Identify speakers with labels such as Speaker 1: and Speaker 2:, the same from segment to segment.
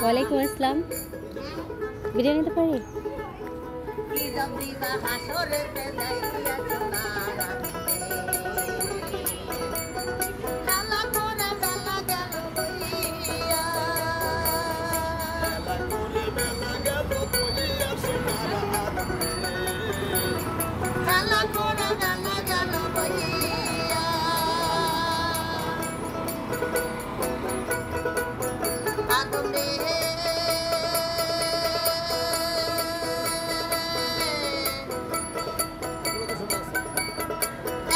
Speaker 1: ওয়ালাইকুম আসসালাম। বিরিয়ানি নিতে পারি?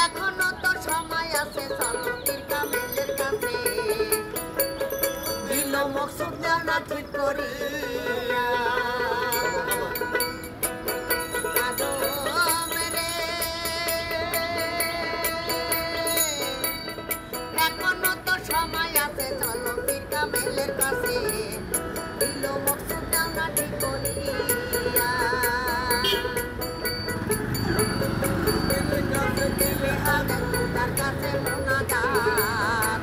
Speaker 2: এখনো তো সময় আছে, চলো পীর কামেলের কাছে দিল মকসুদ জানা ঠিক করিয়া। এখনো তো সময় আছে, চলো পীর কামেলের কাছে দিল মকসুদ জানা ঠিক করিয়া। তার কাছে মোনাজাত,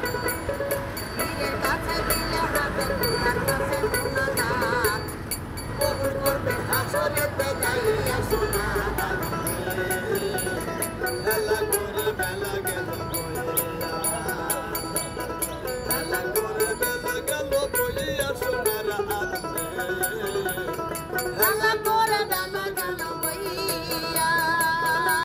Speaker 2: পীরের কাছে দিলে হবে তার কাছে মোনাজাত, কবুল করবে হাসরেতে যাইয়া সোনা।
Speaker 3: বেলা করে বেলা গেল বেলা করে বেলা গেল বইয়া সোনার আদরে।